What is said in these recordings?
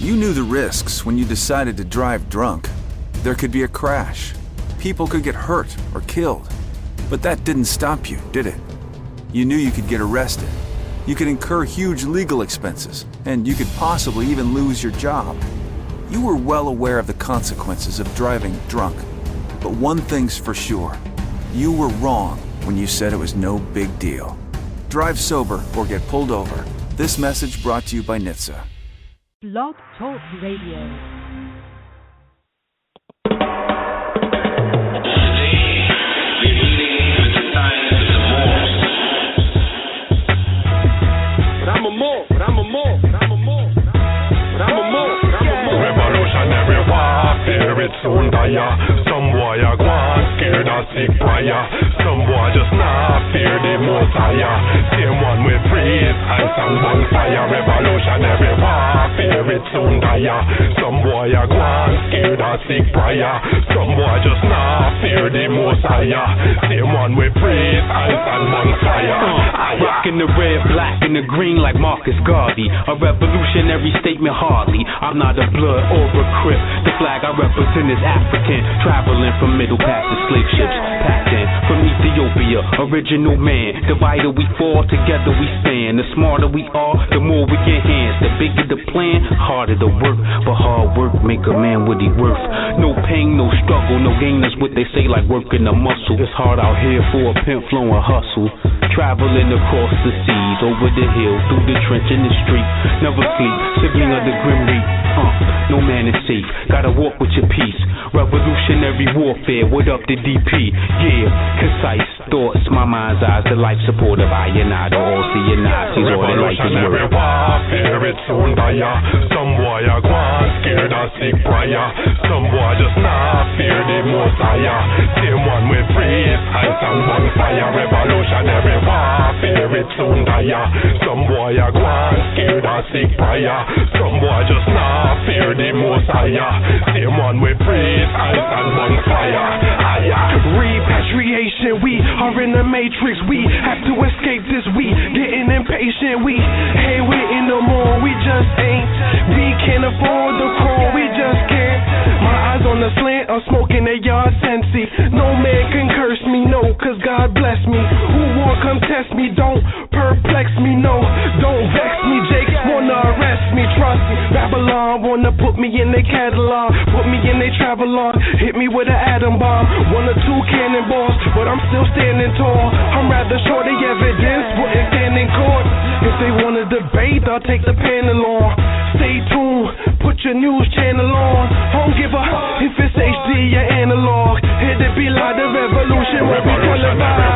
You knew the risks when you decided to drive drunk. There could be a crash. People could get hurt or killed. But that didn't stop you, did it? You knew you could get arrested. You could incur huge legal expenses, and you could possibly even lose your job. You were well aware of the consequences of driving drunk. But one thing's for sure. You were wrong when you said it was no big deal. Drive sober or get pulled over. This message brought to you by NHTSA. Blog Talk Radio. Revolutionary warfare, it's soon dire. Some boy are gone, scared or sick prior. Some boy just not fear the most higher. Same one with freeze, ice and bonfire. Revolutionary warfare, it's soon dire. Some boy are gone, scared or sick prior. Some boy just not fear the most higher. Same one with freeze, ice and bonfire. Rockin' the red, black, and the green like Marcus Garvey. A revolutionary statement hardly. I'm not a blood or a crip. The flag I represent is African. Traveling from middle past the slave ships. Packed in from Ethiopia. Original man. Divided we fall, together we stand. The smarter we are, the more we enhance. The bigger the plan, harder the work. But hard work make a man what he worth. No pain, no struggle, no gain. That's what they say, like working a muscle. It's hard out here for a pimp flowing hustle. Traveling across the seas, over the hill, through the trench in the street. Never sleep, sibling of the grim reap. No man is safe, gotta walk with your peace. Revolutionary warfare, what up the DP? Yeah, concise thoughts, my mind's eyes, the life supportive. I and I, the all see your Nazis, all the life is worth. Revolutionary warfare, it's soon dire. Some boy are gone, scared or sick prior. Some boy just not fear the most higher. Same one with freeze, ice and bonfire. Revolutionary warfare, it's soon dire. Some boy are gone, scared or sick prior. Some boy just not fear the most higher. Same one with freeze, ice and bonfire. Repatriation, we are in the matrix. We have to escape this. We getting impatient. We ain't waiting no more. We just ain't. We can't afford the crawl. We just can't. My eyes on the slant, I'm smoking a yard sensi. No man can curse me, no, cause God bless me. Who won't come test me? Don't perplex me, no. Don't vex me. Jakes wanna arrest me, trust me. Babylon wanna put me in their catalog, put me in their travelogue, hit me with an atom bomb, 1 or 2 cannonballs, but I'm still standing tall. I'm rather sure the evidence wouldn't stand in court. If they wanna debate, I'll take the panel on. Stay tuned, put your news channel on. Don't give a if it's HD or analog. Here to be like the revolution will be televised.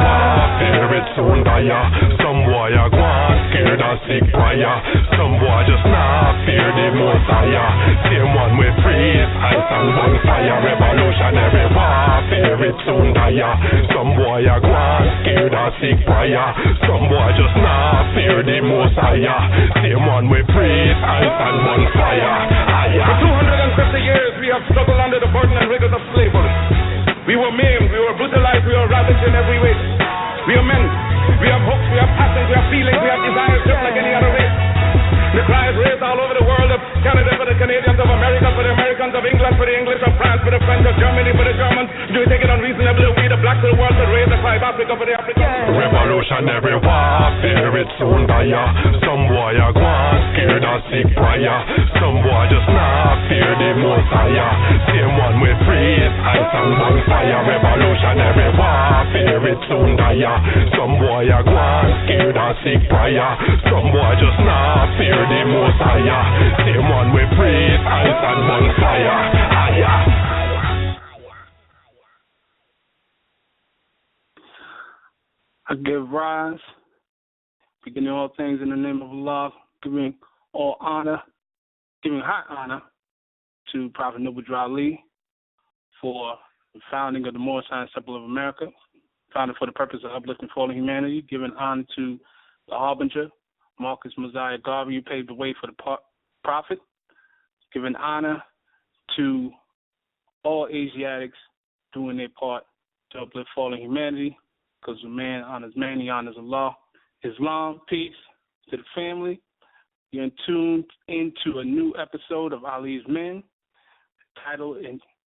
Warfare, it's soon dire. Some boy are gone, scared or sick prior. Some boy just not fear the most higher. Same one with freeze, ice and bonfire. Revolutionary warfare, it's soon dire. Some boy are gone, scared or sick prior. Some boy just not fear the most higher. Same one with freeze, ice and bonfire. For 250 years we have struggled under the burden and rigors of slavery. We were maimed, we were brutalized, we were ravaged in every way. We are men, we have hopes, we have passions, we have feelings, we have desires just like any other race. The cry is raised all over the world of Canada for the Canadians, of America for the Americans, of England for the English, of France for the French, of Germany for the Germans. Do we take it unreasonably? We the blacks of the world should raise the cry of Africa for the Africans. Revolutionary warfare, it's soon dire. Some boy are gone, scared or sick prior. Some boy just not fear the most higher. Same one with freeze, ice and bonfire. Revolutionary warfare, it's soon dire. Some boy are gone, scared or sick prior. Some boy just not fear the most higher. Same one with freeze, ice and bonfire. I give rise, beginning all things in the name of Allah, giving all honor, giving high honor to Prophet Noble Drew Ali for the founding of the Moorish Temple of America, founded for the purpose of uplifting fallen humanity, giving honor to the Harbinger, Marcus Mosiah Garvey, who paved the way for the Prophet, giving honor to all Asiatics doing their part to uplift fallen humanity, because when man honors man, he honors Allah. Islam, peace to the family. You're tuned into a new episode of Ali's Men. The title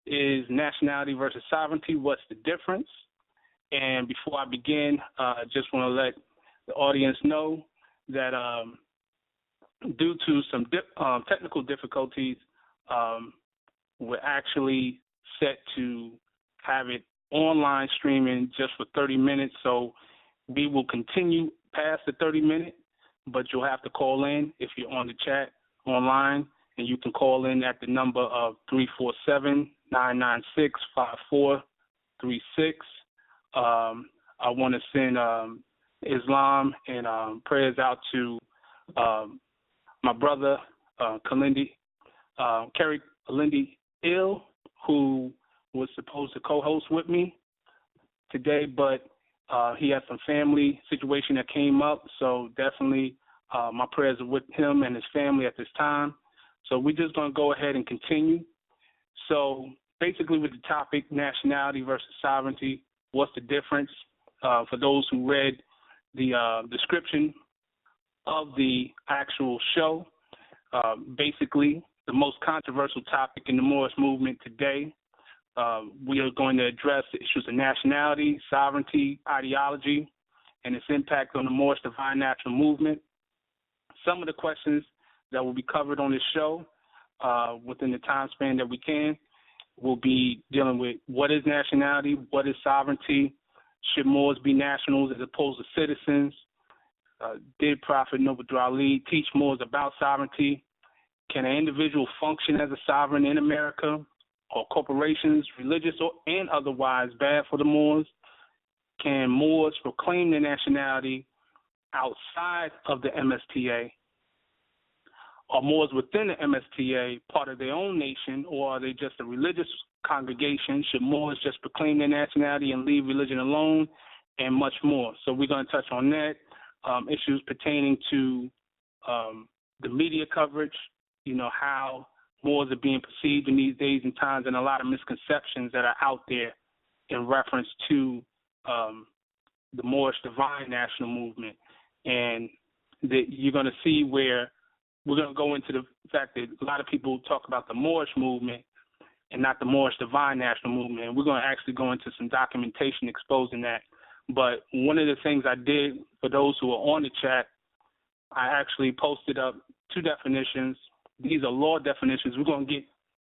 is Nationality versus Sovereignty, What's the Difference? And before I begin, I just want to let the audience know that due to some technical difficulties, we're actually set to have it online streaming just for 30 minutes. So we will continue past the 30-minute, but you'll have to call in if you're on the chat online, and you can call in at the number of 347-996-5436. I want to send Islam and prayers out to my brother, Kerry Alindi Ill, who was supposed to co-host with me today, but he had some family situation that came up, so definitely my prayers are with him and his family at this time. So we're just going to go ahead and continue. So basically with the topic, nationality versus sovereignty, what's the difference? For those who read the description of the actual show, basically the most controversial topic in the Moorish movement today, we are going to address the issues of nationality, sovereignty, ideology, and its impact on the Moorish Divine National Movement. Some of the questions that will be covered on this show within the time span that we can will be dealing with what is nationality, what is sovereignty, should Moors be nationals as opposed to citizens, did Prophet Noble Ali teach Moors about sovereignty, can an individual function as a sovereign in America, or corporations, religious and otherwise, bad for the Moors? Can Moors proclaim their nationality outside of the MSTA? Are Moors within the MSTA part of their own nation, or are they just a religious congregation? Should Moors just proclaim their nationality and leave religion alone, and much more? So we're going to touch on that, issues pertaining to the media coverage, how Moors are being perceived in these days and times, and a lot of misconceptions that are out there in reference to the Moorish Divine National Movement. And that you're going to see where we're going to go into the fact that a lot of people talk about the Moorish movement and not the Moorish Divine National Movement. And we're going to actually go into some documentation exposing that. But one of the things I did for those who are on the chat, I actually posted up two definitions. These are law definitions. We're going to get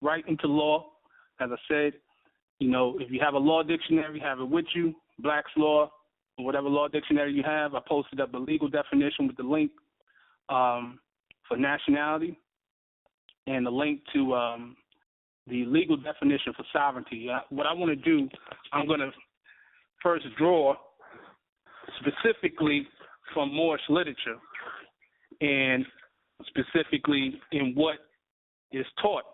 right into law. As I said, if you have a law dictionary, have it with you, Black's Law, or whatever law dictionary you have. I posted up the legal definition with the link for nationality and the link to the legal definition for sovereignty. What I want to do, I'm going to first draw specifically from Moorish literature and specifically in what is taught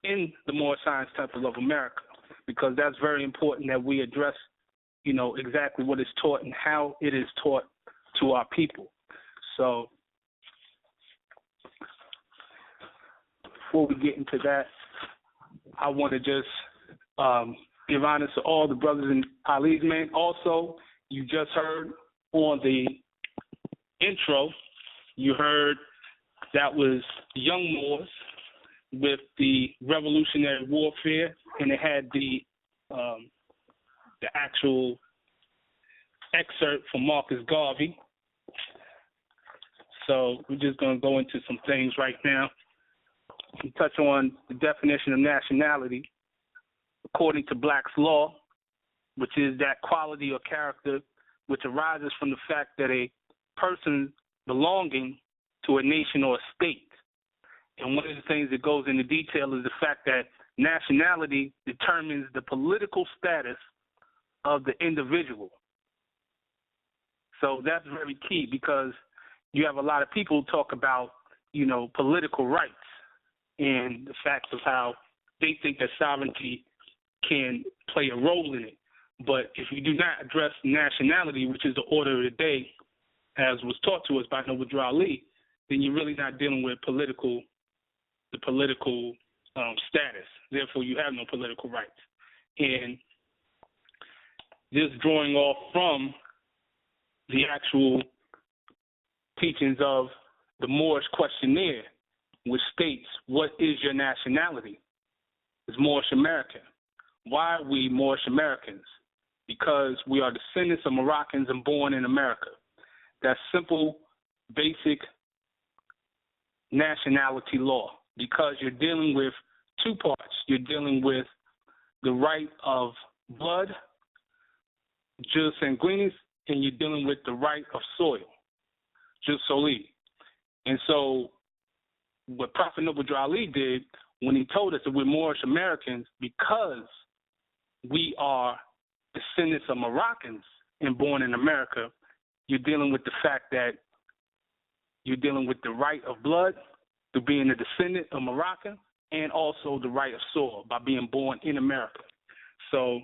in the Moorish Science Temple of America, because that's very important that we address, exactly what is taught and how it is taught to our people. So before we get into that, I want to just give honor to all the brothers in Ali's Men. Also, you just heard on the intro, you heard that was Young Moors with the Revolutionary Warfare, and it had the actual excerpt from Marcus Garvey. So we're just going to go into some things right now and touch on the definition of nationality according to Black's Law, which is that quality or character which arises from the fact that a person belonging to a nation or a state. And one of the things that goes into detail is the fact that nationality determines the political status of the individual. So that's very key, because you have a lot of people talk about, political rights and the fact of how they think that sovereignty can play a role in it. But if you do not address nationality, which is the order of the day, as was taught to us by Noble Ali, then you're really not dealing with the political status. Therefore, you have no political rights. And just drawing off from the actual teachings of the Moorish questionnaire, which states, what is your nationality? It's Moorish American. Why are we Moorish Americans? Because we are descendants of Moroccans and born in America. That's simple, basic nationality law, because you're dealing with two parts. You're dealing with the right of blood, jus sanguinis, and you're dealing with the right of soil, jus soli. And so what Prophet Noble Drew Ali did when he told us that we're Moorish Americans because we are descendants of Moroccans and born in America, you're dealing with the fact that you're dealing with the right of blood through being a descendant of Moroccan, and also the right of soil by being born in America. So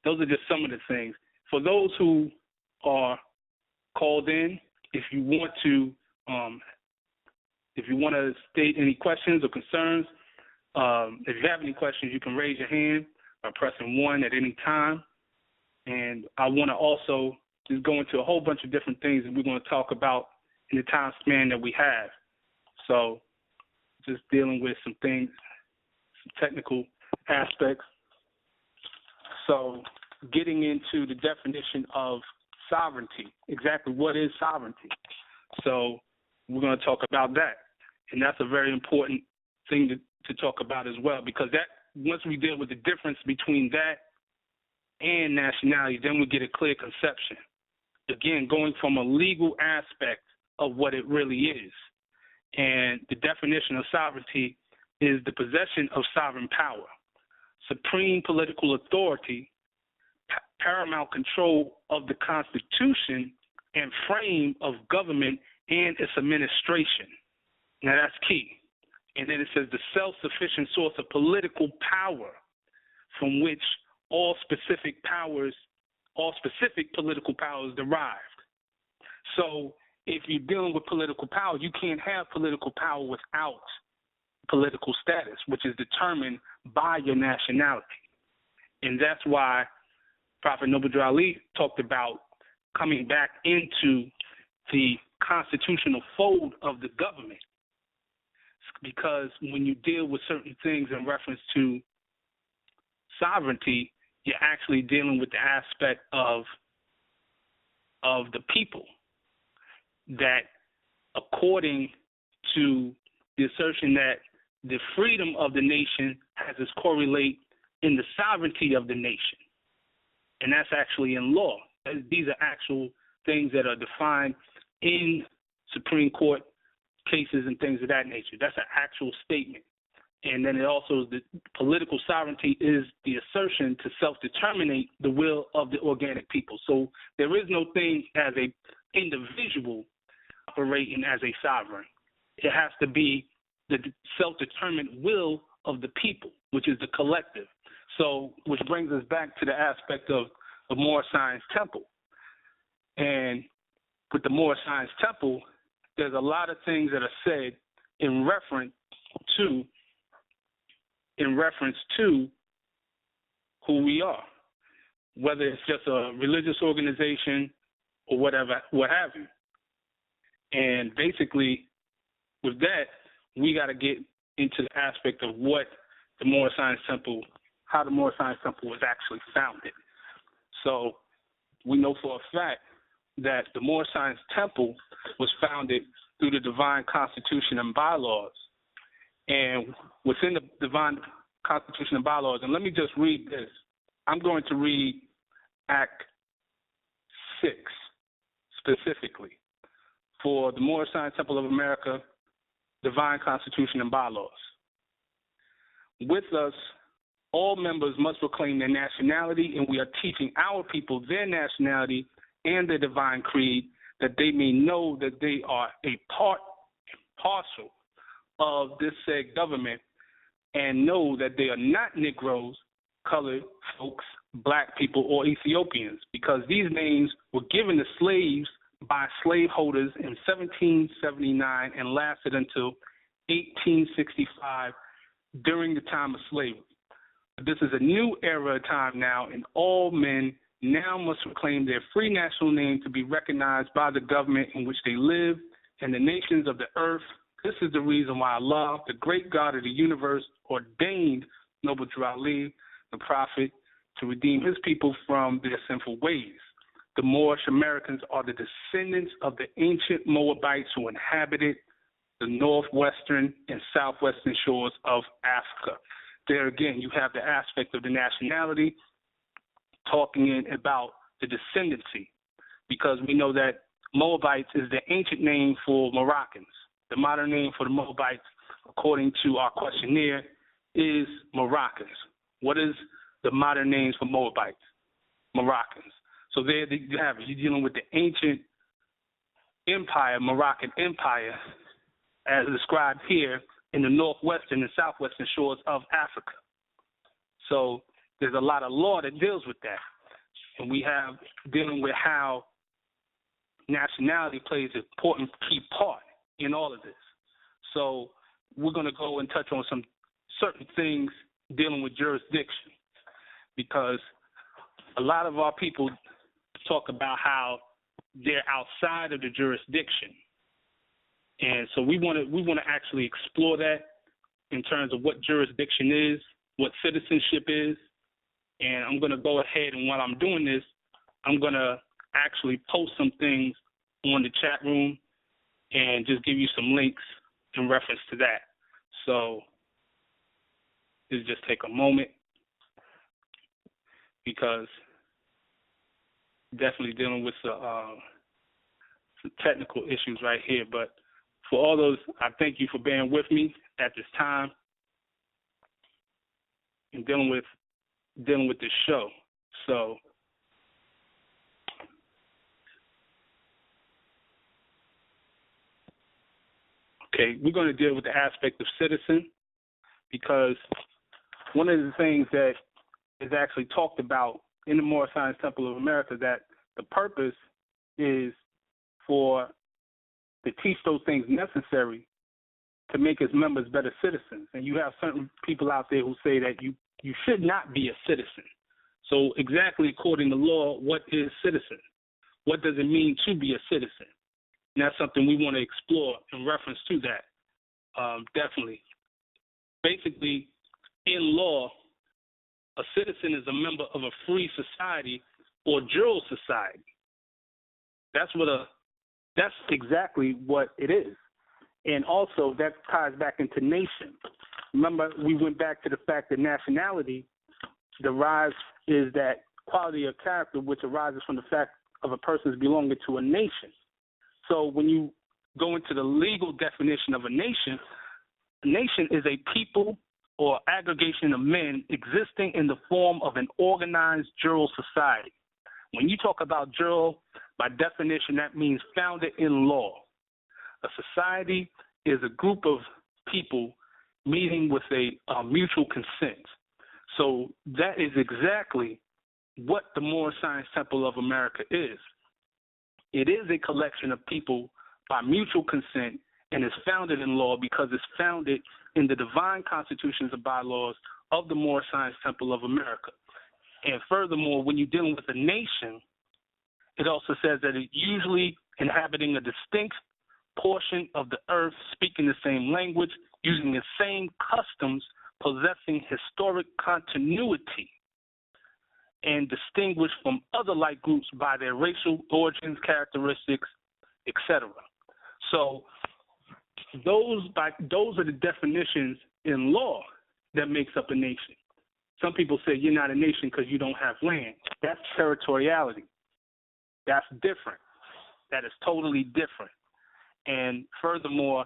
those are just some of the things. For those who are called in, if you want to state any questions or concerns, if you have any questions, you can raise your hand by pressing 1 at any time. And I want to also just go into a whole bunch of different things that we're going to talk about in the time span that we have. So just dealing with some things, some technical aspects. So getting into the definition of sovereignty, exactly what is sovereignty. So we're going to talk about that. And that's a very important thing to talk about as well, because that once we deal with the difference between that and nationality, then we get a clear conception. Again, going from a legal aspect of what it really is. And the definition of sovereignty is the possession of sovereign power, supreme political authority, paramount control of the Constitution and frame of government and its administration. Now that's key. And then it says the self-sufficient source of political power from which all specific political powers derived. So if you're dealing with political power, you can't have political power without political status, which is determined by your nationality. And that's why Prophet Noble Drew Ali talked about coming back into the constitutional fold of the government. Because when you deal with certain things in reference to sovereignty, you're actually dealing with the aspect of the people, that according to the assertion that the freedom of the nation has its correlate in the sovereignty of the nation. And that's actually in law. These are actual things that are defined in Supreme Court cases and things of that nature. That's an actual statement. And then it also, the political sovereignty is the assertion to self-determinate the will of the organic people. So there is no thing as a individual operating as a sovereign. It has to be the self-determined will of the people, which is the collective. So, which brings us back to the aspect of the Moorish Science Temple. And with the Moorish Science Temple, there's a lot of things that are said in reference to who we are, whether it's just a religious organization or whatever, what have you. And basically, with that, we got to get into the aspect of what the Moorish Science Temple, how the Moorish Science Temple was actually founded. So we know for a fact that the Moorish Science Temple was founded through the Divine Constitution and Bylaws. And within the Divine Constitution and Bylaws, and let me just read this. I'm going to read Act 6 specifically for the Moorish Science Temple of America, Divine Constitution and Bylaws. With us, all members must proclaim their nationality, and we are teaching our people their nationality and their divine creed, that they may know that they are a part and parcel of this said government, and know that they are not Negroes, colored folks, black people, or Ethiopians, because these names were given to slaves by slaveholders in 1779 and lasted until 1865 during the time of slavery. This is a new era of time now, and all men now must proclaim their free national name to be recognized by the government in which they live and the nations of the earth. This is the reason why Allah, the great God of the universe, ordained Noble Drew Ali, the prophet, to redeem his people from their sinful ways. The Moorish Americans are the descendants of the ancient Moabites who inhabited the northwestern and southwestern shores of Africa. There again, you have the aspect of the nationality talking about the descendancy, because we know that Moabites is the ancient name for Moroccans. The modern name for the Moabites, according to our questionnaire, is Moroccans. What is the modern names for Moabites? Moroccans. So there you have it. You're dealing with the ancient empire, Moroccan Empire, as described here in the northwestern and southwestern shores of Africa. So there's a lot of law that deals with that. And we have dealing with how nationality plays an important key part in all of this. So we're going to go and touch on some certain things dealing with jurisdiction, because a lot of our people talk about how they're outside of the jurisdiction. And so we want to actually explore that in terms of what jurisdiction is, what citizenship is. And I'm going to go ahead, and while I'm doing this, I'm going to actually post some things on the chat room and just give you some links in reference to that. So let's just take a moment, because definitely dealing with some technical issues right here. But for all those, I thank you for bearing with me at this time and dealing with this show. So okay, we're going to deal with the aspect of citizen, because one of the things that is actually talked about in the Moorish Temple of America, that the purpose is to teach those things necessary to make its members better citizens. And you have certain people out there who say that you should not be a citizen. So exactly according to law, what is citizen? What does it mean to be a citizen? And that's something we want to explore in reference to that, definitely. Basically, in law, a citizen is a member of a free society or jural society. That's exactly what it is. And also that ties back into nation. Remember, we went back to the fact that nationality derives is that quality of character which arises from the fact of a person's belonging to a nation. So when you go into the legal definition of a nation is a people or aggregation of men existing in the form of an organized jural society. When you talk about jural, by definition, that means founded in law. A society is a group of people meeting with a mutual consent. So that is exactly what the Moorish Temple of America is. It is a collection of people by mutual consent, and is founded in law because it's founded in the divine constitutions and bylaws of the Moorish Temple of America. And furthermore, when you're dealing with a nation, it also says that it's usually inhabiting a distinct portion of the earth, speaking the same language, using the same customs, possessing historic continuity, and distinguished from other like groups by their racial origins, characteristics, etc. So those are the definitions in law that makes up a nation. Some people say you're not a nation because you don't have land. That's territoriality. That's different. That is totally different. And furthermore,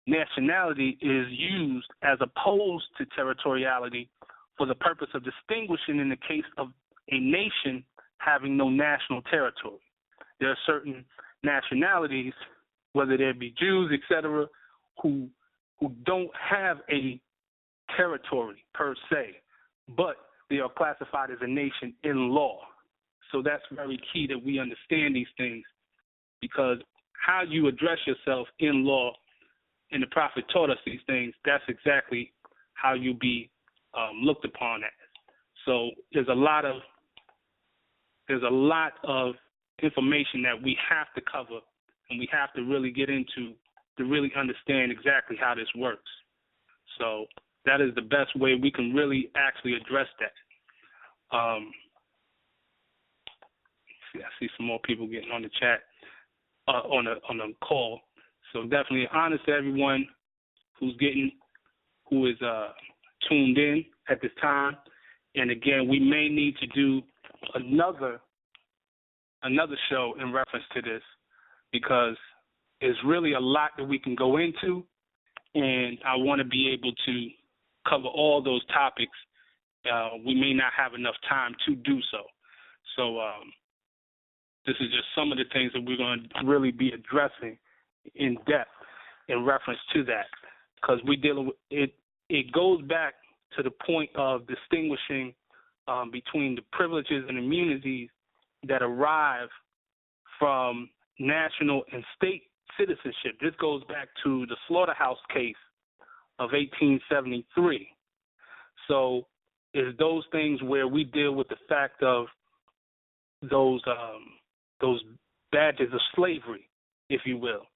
nationality is used as opposed to territoriality for the purpose of distinguishing in the case of a nation having no national territory. There are certain nationalities, whether they be Jews, etc., who don't have a territory per se, but they are classified as a nation in law. So that's very key that we understand these things, because how you address yourself in law, and the Prophet taught us these things, that's exactly how you be looked upon as. So there's a lot of information that we have to cover and we have to really get into to really understand exactly how this works. So that is the best way we can really actually address that. I see some more people getting on the chat, on the call. So definitely honor to everyone who is tuned in at this time. And again, we may need to do another show in reference to this, because there's really a lot that we can go into, and I want to be able to cover all those topics. We may not have enough time to do so. So this is just some of the things that we're going to really be addressing in depth in reference to that, because we dealing with it. It goes back to the point of distinguishing between the privileges and immunities that arrive from national and state citizenship. This goes back to the Slaughterhouse case of 1873. So it's those things where we deal with the fact of those badges of slavery, if you will.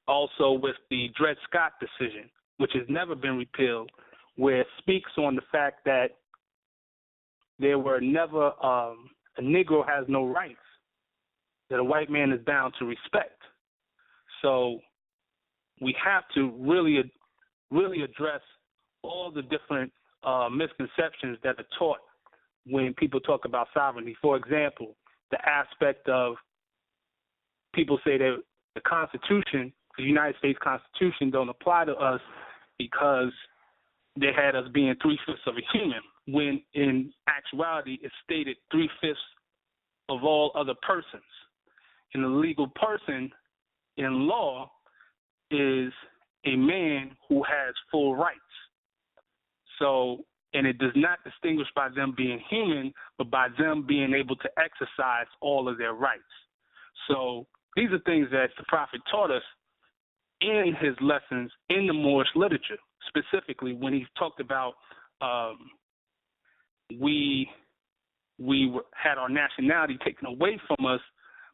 Also with the Dred Scott decision, which has never been repealed, where it speaks on the fact that there were never a Negro has no rights that a white man is bound to respect. So we have to really address all the different misconceptions that are taught when people talk about sovereignty. For example, the aspect of people say that the Constitution, the United States Constitution, don't apply to us because they had us being 3/5 of a human, when in actuality it's stated 3/5 of all other persons. And a legal person in law is a man who has full rights. So, and it does not distinguish by them being human, but by them being able to exercise all of their rights. So these are things that the Prophet taught us in his lessons in the Moorish literature, specifically when he talked about we had our nationality taken away from us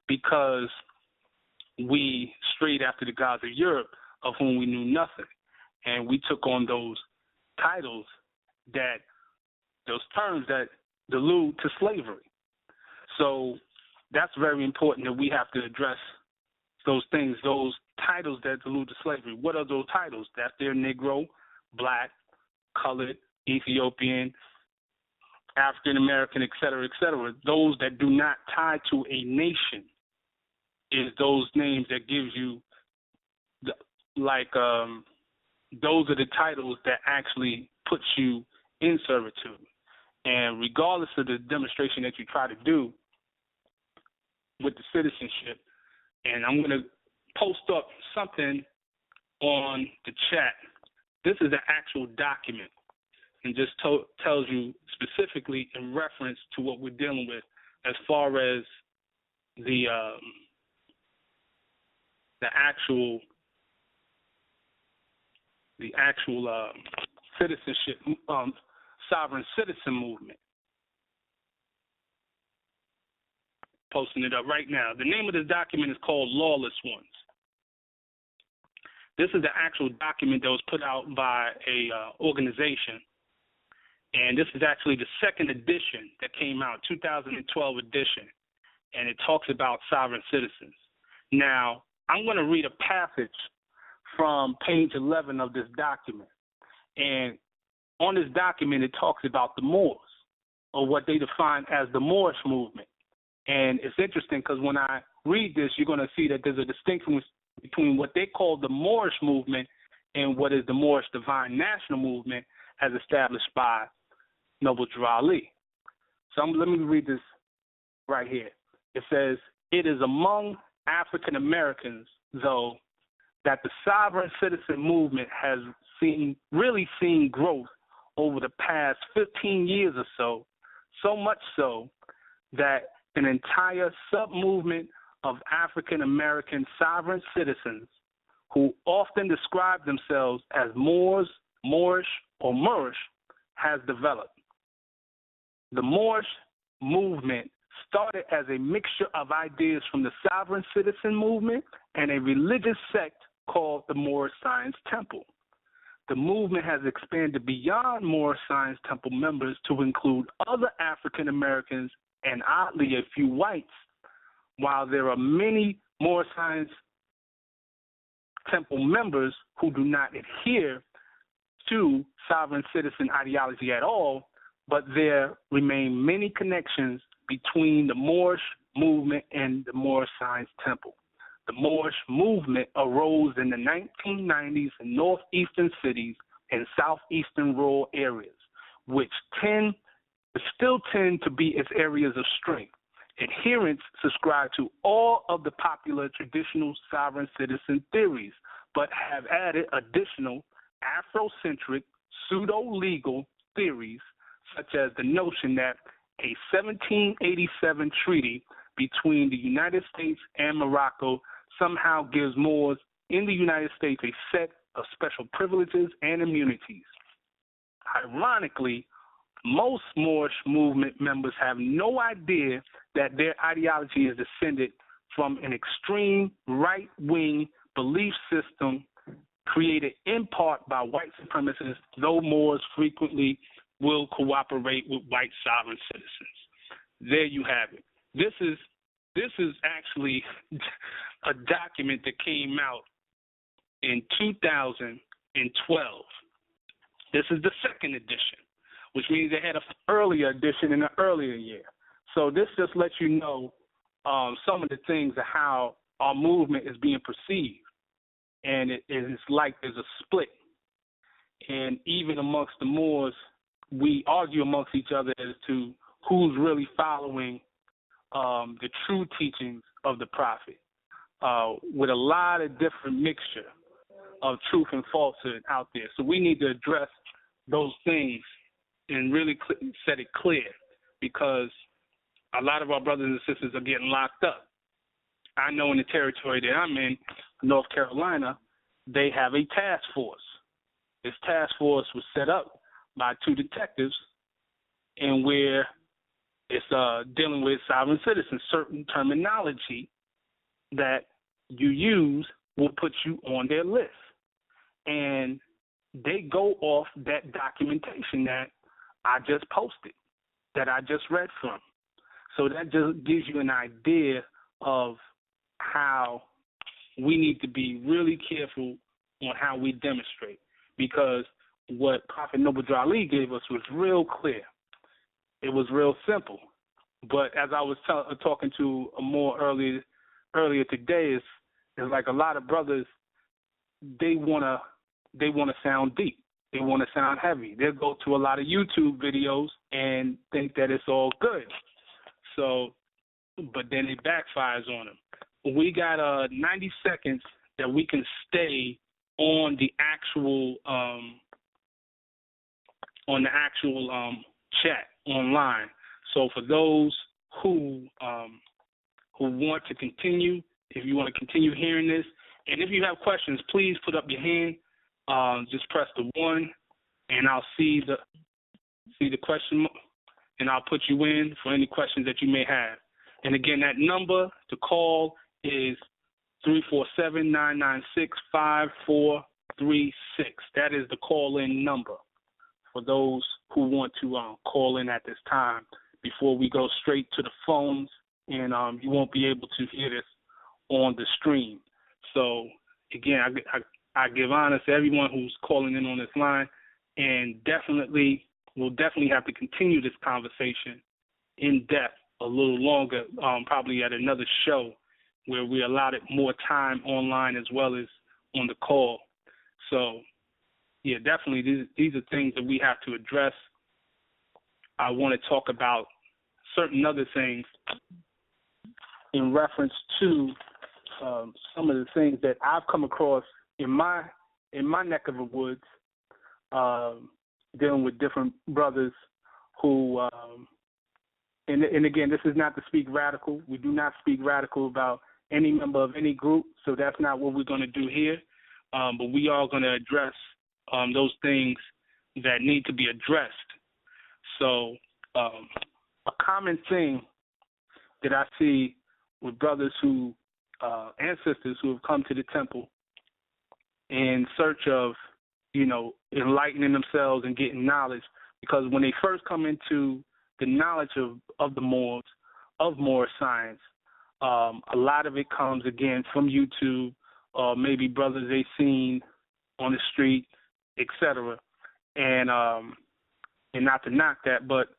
because we strayed after the gods of Europe, of whom we knew nothing. And we took on those titles, those terms that allude to slavery. So that's very important that we have to address those things, those titles that allude to slavery. What are those titles? That's their Negro, Black, Colored, Ethiopian, African American, et cetera, et cetera. Those that do not tie to a nation is those names that gives you, those are the titles that actually put you in servitude. And regardless of the demonstration that you try to do with the citizenship, and I'm going to post up something on the chat. This is an actual document, and just tells you specifically in reference to what we're dealing with as far as the actual citizenship, sovereign citizen movement. Posting it up right now. The name of this document is called Lawless Ones. This is the actual document that was put out by a organization, and this is actually the second edition that came out, 2012 edition, and it talks about sovereign citizens. Now, I'm going to read a passage from page 11 of this document, and on this document it talks about the Moors, or what they define as the Moorish movement. And it's interesting because when I read this, you're going to see that there's a distinction between what they call the Moorish movement and what is the Moorish Divine National Movement as established by Noble Drew Ali. So let me read this right here. It says, "It is among African Americans, though, that the sovereign citizen movement has really seen growth over the past 15 years or so, so much so that an entire sub-movement of African American sovereign citizens who often describe themselves as Moors, Moorish, or Moorish has developed. The Moorish movement started as a mixture of ideas from the sovereign citizen movement and a religious sect called the Moorish Science Temple. The movement has expanded beyond Moorish Science Temple members to include other African Americans and, oddly, a few whites. While there are many Moorish Science Temple members who do not adhere to sovereign citizen ideology at all, but there remain many connections between the Moorish movement and the Moorish Science Temple. The Moorish movement arose in the 1990s in northeastern cities and southeastern rural areas, which still tend to be its areas of strength. Adherents subscribe to all of the popular traditional sovereign citizen theories, but have added additional Afrocentric, pseudo-legal theories, such as the notion that a 1787 treaty between the United States and Morocco somehow gives Moors in the United States a set of special privileges and immunities. Ironically, most Moorish movement members have no idea that their ideology is descended from an extreme right-wing belief system created in part by white supremacists, though Moors frequently will cooperate with white sovereign citizens. There you have it. This is actually a document that came out in 2012. This is the second edition, which means they had an earlier edition in an earlier year. So this just lets you know some of the things of how our movement is being perceived. And it's like there's a split. And even amongst the Moors, we argue amongst each other as to who's really following the true teachings of the prophet, with a lot of different mixture of truth and falsehood out there. So we need to address those things and really set it clear, because a lot of our brothers and sisters are getting locked up. I know in the territory that I'm in, North Carolina, they have a task force. This task force was set up by two detectives, and where it's dealing with sovereign citizens. Certain terminology that you use will put you on their list. And they go off that documentation that I just posted, that I just read from. So that just gives you an idea of how we need to be really careful on how we demonstrate, because what Prophet Noble Drew Ali gave us was real clear. It was real simple. But as I was talking to a more earlier today, is like a lot of brothers, they wanna sound deep. They want to sound heavy. They'll go to a lot of YouTube videos and think that it's all good. So, but then it backfires on them. We got 90 seconds that we can stay on the actual chat online. So for those who want to continue, if you want to continue hearing this, and if you have questions, please put up your hand. Just press the 1, and I'll see the question, and I'll put you in for any questions that you may have. And again, that number to call is 347-996-5436. That is the call-in number for those who want to call in at this time before we go straight to the phones, and you won't be able to hear this on the stream. So, again, I give honor to everyone who's calling in on this line, and we'll definitely have to continue this conversation in depth a little longer, probably at another show where we allotted more time online as well as on the call. So, yeah, definitely these are things that we have to address. I want to talk about certain other things in reference to some of the things that I've come across in my neck of the woods, dealing with different brothers who, and again, this is not to speak radical. We do not speak radical about any member of any group, so that's not what we're going to do here. But we are going to address those things that need to be addressed. So a common thing that I see with brothers who and sisters who have come to the temple in search of, enlightening themselves and getting knowledge. Because when they first come into the knowledge of the Moors, of Moorish science, a lot of it comes, again, from YouTube, or maybe brothers they seen on the street, etc. And not to knock that, but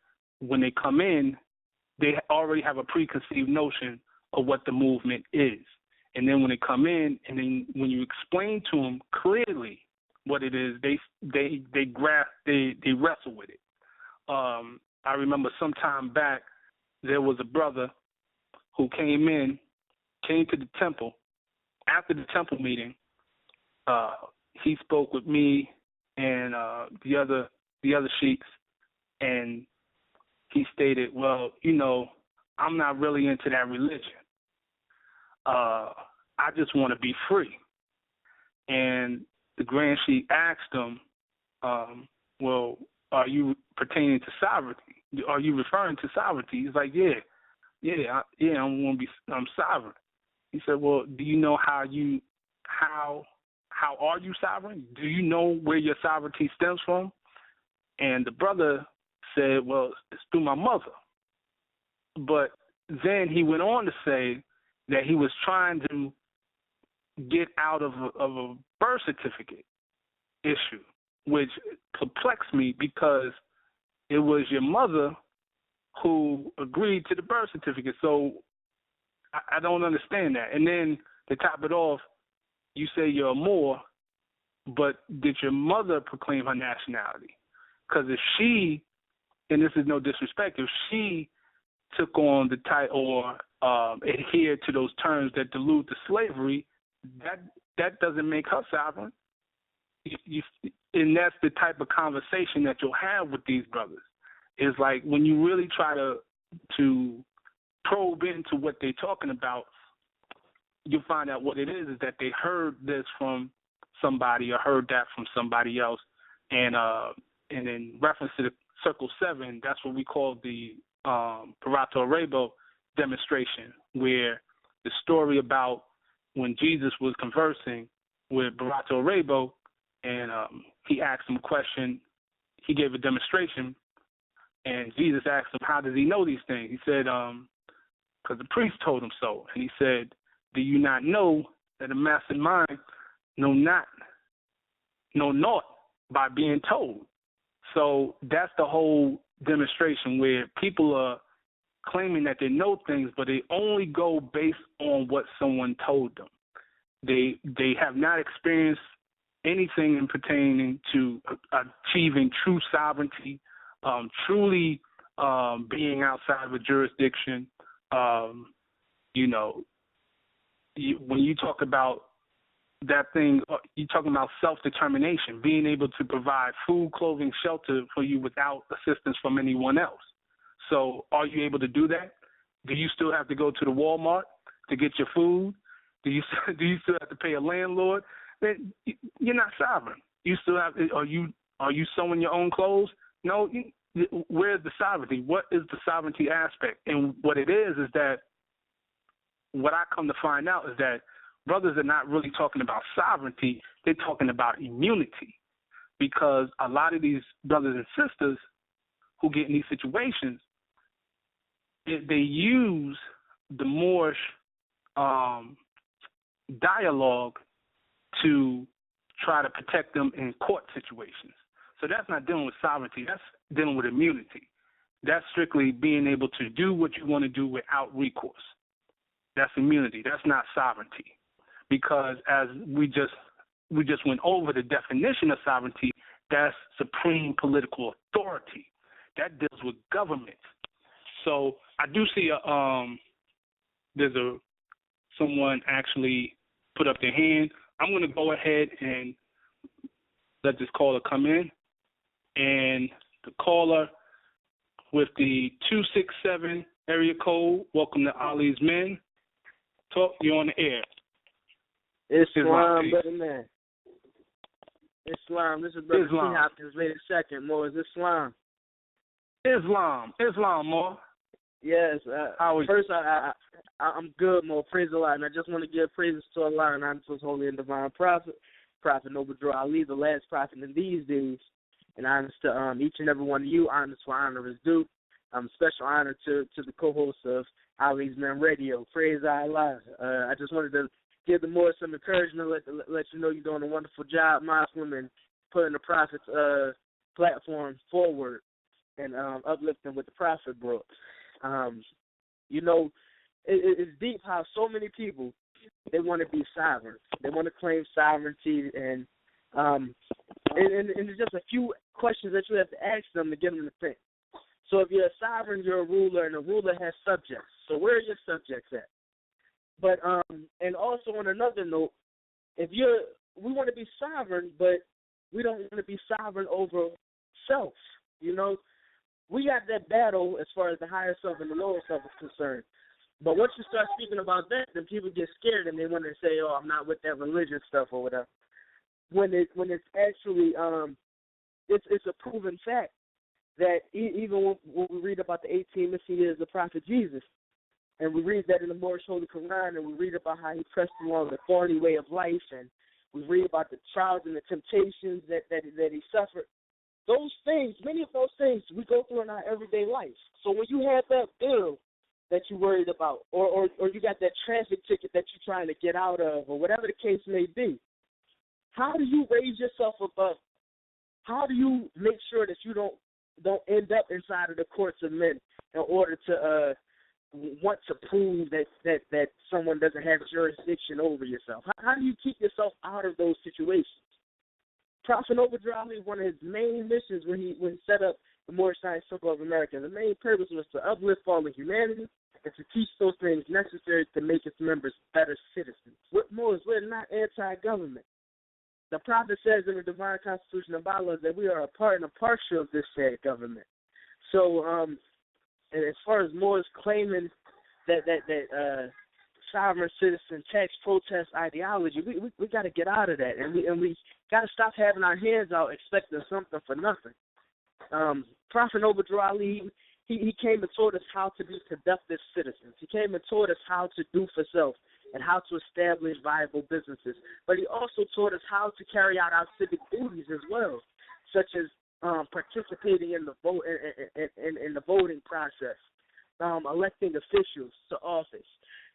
when they come in, they already have a preconceived notion of what the movement is. And then when they come in, and then when you explain to them clearly what it is, they grasp, they wrestle with it. I remember some time back, there was a brother who came to the temple. After the temple meeting, he spoke with me and the other sheiks, and he stated, well, I'm not really into that religion. I just want to be free. And the Grand Sheik asked him, well, are you pertaining to sovereignty? Are you referring to sovereignty? He's like, I'm sovereign. He said, well, do you know how are you sovereign? Do you know where your sovereignty stems from? And the brother said, well, it's through my mother. But then he went on to say that he was trying to get out of a birth certificate issue, which perplexed me because it was your mother who agreed to the birth certificate. So I don't understand that. And then to top it off, you say you're a Moor, but did your mother proclaim her nationality? Because if she, and this is no disrespect, if she took on the title or adhered to those terms that delude to slavery, that doesn't make her sovereign. And that's the type of conversation that you'll have with these brothers. It's like when you really try to probe into what they're talking about, you'll find out what it is that they heard this from somebody or heard that from somebody else. And in reference to the Circle 7, that's what we call the Parato Arabo demonstration, where the story about when Jesus was conversing with Parato Arabo and he asked him a question, he gave a demonstration, and Jesus asked him, how does he know these things? He said, because the priest told him so. And he said, do you not know that a master mind know naught by being told? So that's the whole demonstration where people are claiming that they know things, but they only go based on what someone told them. They have not experienced anything in pertaining to achieving true sovereignty, truly being outside of a jurisdiction. When you talk about that thing, you're talking about self-determination, being able to provide food, clothing, shelter for you without assistance from anyone else. So are you able to do that? Do you still have to go to the Walmart to get your food? Do you still have to pay a landlord? Then you're not sovereign. You still have. Are you sewing your own clothes? No. Where's the sovereignty? What is the sovereignty aspect? And what it is that what I come to find out is that brothers are not really talking about sovereignty. They're talking about immunity, because a lot of these brothers and sisters who get in these situations, they use the Moorish dialogue to try to protect them in court situations. So that's not dealing with sovereignty. That's dealing with immunity. That's strictly being able to do what you want to do without recourse. That's immunity. That's not sovereignty. Because as we just went over the definition of sovereignty, that's supreme political authority. That deals with government. So I do see someone actually put up their hand. I'm going to go ahead and let this caller come in. And the caller with the 267 area code, welcome to Ali's Men. Talk, you're on the air. Islam, brother man. Islam, this is Brother T. Hopkins, rated second. More is Islam. Islam, more. Yes. First, I'm good, Mo. Praise the Lord. And I just want to give praises to Allah and honor to His holy and divine prophet, Prophet Noble Drew Ali, the last prophet in these days. And honor to each and every one of you. Honor for honor is due. Special honor to the co-host of Ali's Man Radio. Praise Allah. I just wanted to give the Moors some encouragement, let you know you're doing a wonderful job, Muslim, and putting the Prophet's platform forward and uplifting what the Prophet brought. You know, it's deep how so many people, they want to be sovereign. They want to claim sovereignty, and there's just a few questions that you have to ask them to get them to think. So if you're a sovereign, you're a ruler, and a ruler has subjects. So where are your subjects at? But and also on another note, we want to be sovereign, but we don't want to be sovereign over self. You know, we got that battle as far as the higher self and the lower self is concerned. But once you start speaking about that, then people get scared and they want to say, "Oh, I'm not with that religious stuff" or whatever. When it's actually it's a proven fact that even when we read about the 18 missing years of Prophet Jesus, and we read that in the Moorish Holy Quran, and we read about how he pressed along the thorny way of life, and we read about the trials and the temptations that he suffered. Those things, many of those things, we go through in our everyday life. So when you have that bill that you're worried about, or you got that traffic ticket that you're trying to get out of, or whatever the case may be, how do you raise yourself above? How do you make sure that you don't end up inside of the courts of men in order to want to prove that someone doesn't have jurisdiction over yourself? How do you keep yourself out of those situations? Prophet Noble Drew Ali, one of his main missions when he set up the Moorish Temple of America, the main purpose was to uplift all of humanity and to teach those things necessary to make its members better citizens. What more is, we're not anti-government. The Prophet says in the Divine Constitution of Allah that we are a part and a parcel of this said government. So, and as far as Moors claiming that sovereign citizen tax protest ideology, we got to get out of that, and we got to stop having our hands out expecting something for nothing. Prophet Noble Drew Ali, he came and taught us how to be productive citizens. He came and taught us how to do for self and how to establish viable businesses. But he also taught us how to carry out our civic duties as well, such as participating in the vote in the voting process, electing officials to office,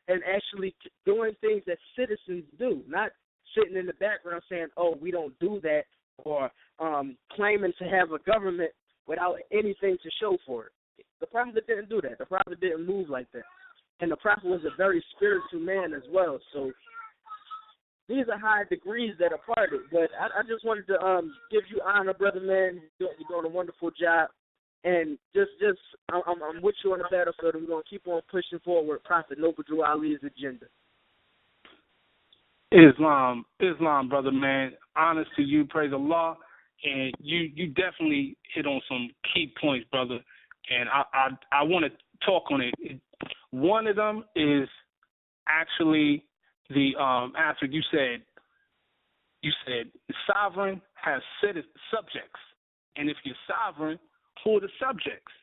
and actually doing things that citizens do, not sitting in the background saying, "Oh, we don't do that," or claiming to have a government without anything to show for it. The Prophet didn't do that. The Prophet didn't move like that. And the Prophet was a very spiritual man as well. So these are high degrees that are part of it. But I just wanted to give you honor, brother, man. You're doing a wonderful job. And I'm with you on the battlefield, and we're going to keep on pushing forward Prophet Noble Drew Ali's agenda. Islam, brother, man. Honors to you, praise Allah. And you definitely hit on some key points, brother. And I want to talk on it. One of them is actually the aspect you said. You said sovereign has subjects, and if you're sovereign, who are the subjects?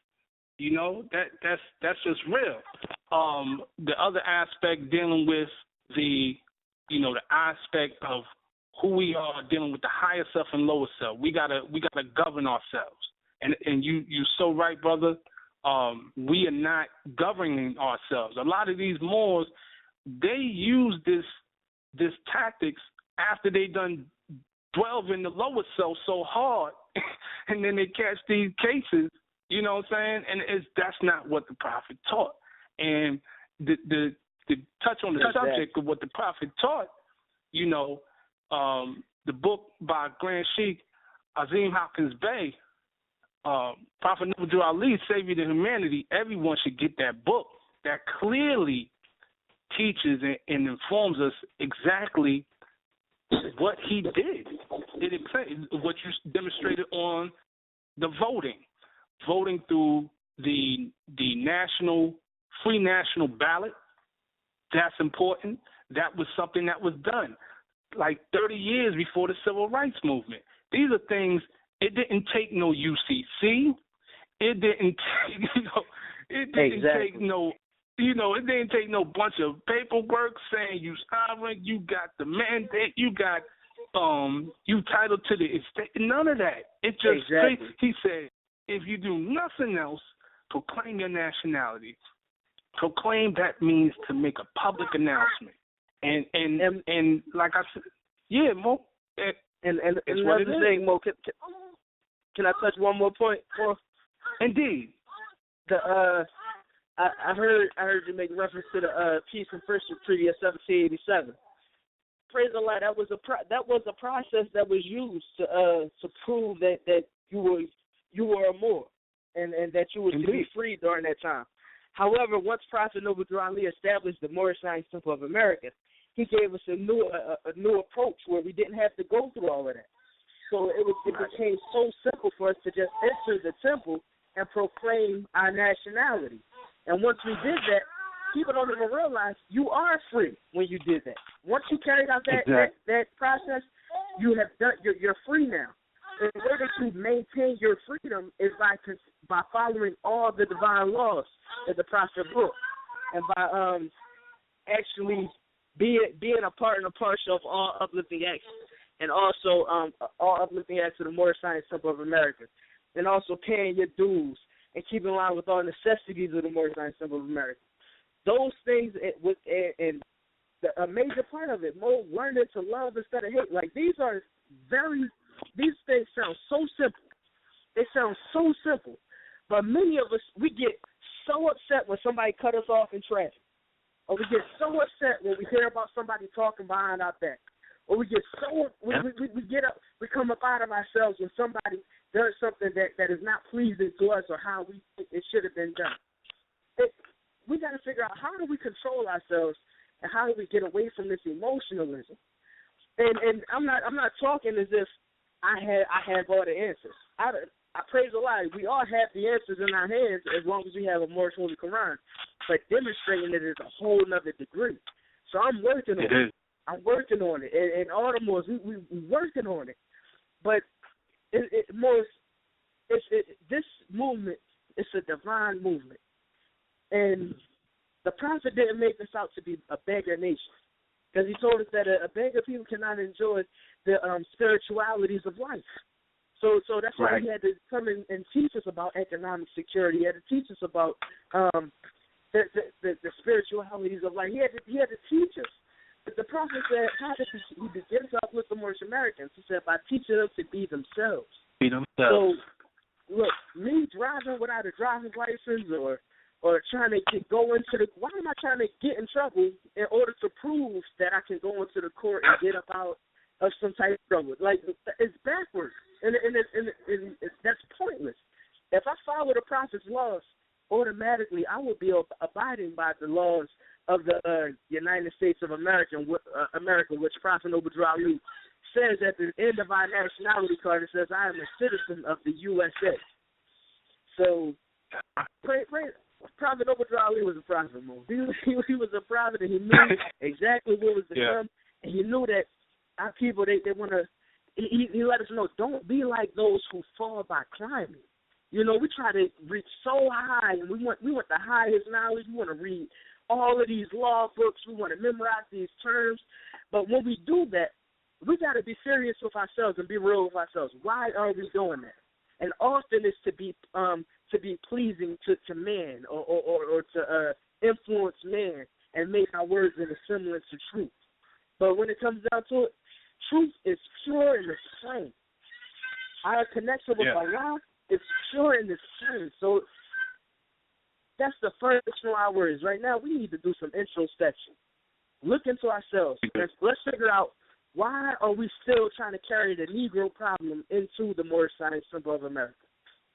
You know, that's just real. The other aspect dealing with the aspect of who we are, dealing with the higher self and lower self. We gotta govern ourselves. And you so right, brother. We are not governing ourselves. A lot of these Moors, they use this tactics after they done dwell in the lower self so hard, and then they catch these cases. You know what I'm saying? And that's not what the Prophet taught. And the touch on the subject of what the Prophet taught, you know, the book by Grand Sheikh Azim Hawkins Bey, Prophet Noble Drew Ali, Savior to Humanity. Everyone should get that book. That clearly teaches and informs us exactly what he did. What you demonstrated on the voting through the free national ballot. That's important. That was something that was done like 30 years before the Civil Rights Movement. These are things. It didn't take no UCC. It didn't take, It didn't take no, it didn't take no bunch of paperwork saying you sovereign, you got the mandate, you got you titled to the estate. None of that. It just he said, if you do nothing else, proclaim your nationality. Proclaim that means to make a public announcement. And like I said, yeah, Mo. And another thing, Mo, can I touch one more point? Indeed. I heard you make reference to the Peace and Friendship Treaty of 1787. Praise Allah, that was a process that was used to prove that you were a Moor and that you were to be free during that time. However, once Prophet Noble Drew Ali established the Moorish Temple of America, he gave us a new approach where we didn't have to go through all of that. So it became so simple for us to just enter the temple and proclaim our nationality. And once we did that, people don't even realize you are free when you did that. Once you carried out that process, you have done. You're free now. In order to maintain your freedom is by following all the divine laws that the Prophet brought, and by actually being a part and a partial of all uplifting acts, and also all uplifting acts of the Moorish Temple of America, and also paying your dues and keeping in line with all necessities of the Moorish Temple of America. Those things, and a major part of it, more learning to love instead of hate. Like these things sound so simple. They sound so simple, but many of us, we get so upset when somebody cut us off in traffic, or we get so upset when we hear about somebody talking behind our back, or we get so we get up, we come up out of ourselves when somebody does something that is not pleasing to us or how we think it should have been done. We got to figure out how do we control ourselves and how do we get away from this emotionalism. And I'm not talking as if I have all the answers. I praise Allah. We all have the answers in our hands as long as we have a Moorish Holy Quran. But demonstrating it is a whole other degree. So I'm working on it. I'm working on it. And all the Moors, we working on it. But this movement is a divine movement. And the Prophet didn't make us out to be a beggar nation, because he told us that a beggar people cannot enjoy the spiritualities of life. So that's why he had to come in and teach us about economic security. He had to teach us about the spiritualities of life. He had to teach us. But the Prophet said, how did he begins off with the Moorish Americans? He said, by teaching them to be themselves. So, look, me driving without a driver's license or trying to why am I trying to get in trouble in order to prove that I can go into the court and get up out of some type of trouble? Like, it's backwards, and that's pointless. If I follow the Prophet's laws, automatically I will be abiding by the laws of the United States of America, which Prophet Noble Drew Ali says at the end of our nationality card. It says, I am a citizen of the USA. So, Prophet Noble Drew Ali was a prophet, Mo. He was a prophet, and he knew exactly what was to come, and he knew that our people, they want to, he let us know, don't be like those who fall by climbing. We try to reach so high, and we want the highest knowledge. We want to read all of these law books. We want to memorize these terms. But when we do that, we got to be serious with ourselves and be real with ourselves. Why are we doing that? And often it's to be pleasing to man or to influence man and make our words in a semblance to truth. But when it comes down to it, truth is pure and the same. Our connection with Allah is pure and the same. So that's the first of our words. Right now, we need to do some introspection. Look into ourselves. Let's figure out, why are we still trying to carry the Negro problem into the Moorish Temple of America?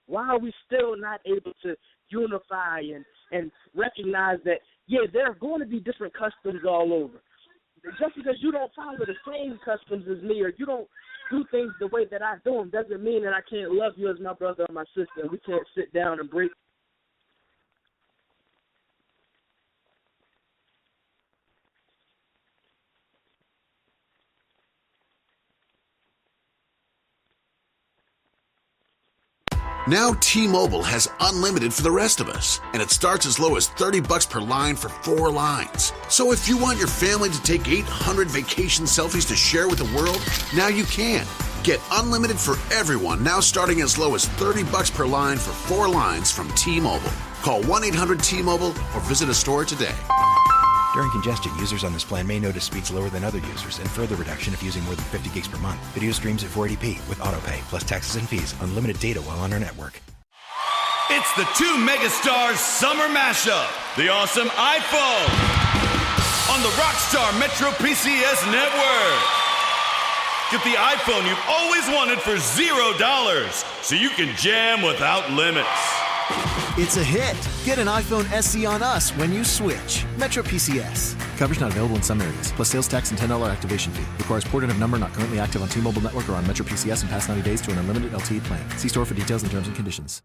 Why are we still not able to unify and recognize that, there are going to be different customs all over. Just because you don't follow the same customs as me, or you don't do things the way that I do them, doesn't mean that I can't love you as my brother or my sister. We can't sit down and break. Now T-Mobile has unlimited for the rest of us, and it starts as low as $30 per line for 4 lines. So if you want your family to take 800 vacation selfies to share with the world, now you can. Get unlimited for everyone, now starting as low as $30 per line for 4 lines from T-Mobile. Call 1-800-T-Mobile or visit a store today. During congestion, users on this plan may notice speeds lower than other users and further reduction if using more than 50 gigs per month. Video streams at 480p with autopay, plus taxes and fees, unlimited data while on our network. It's the 2 megastars summer mashup. The awesome iPhone on the Rockstar Metro PCS network. Get the iPhone you've always wanted for $0 so you can jam without limits. It's a hit. Get an iPhone SE on us when you switch. Metro PCS. Coverage not available in some areas, plus sales tax and $10 activation fee. Requires port in of number not currently active on T-Mobile network or on Metro PCS in past 90 days to an unlimited LTE plan. See store for details and terms and conditions.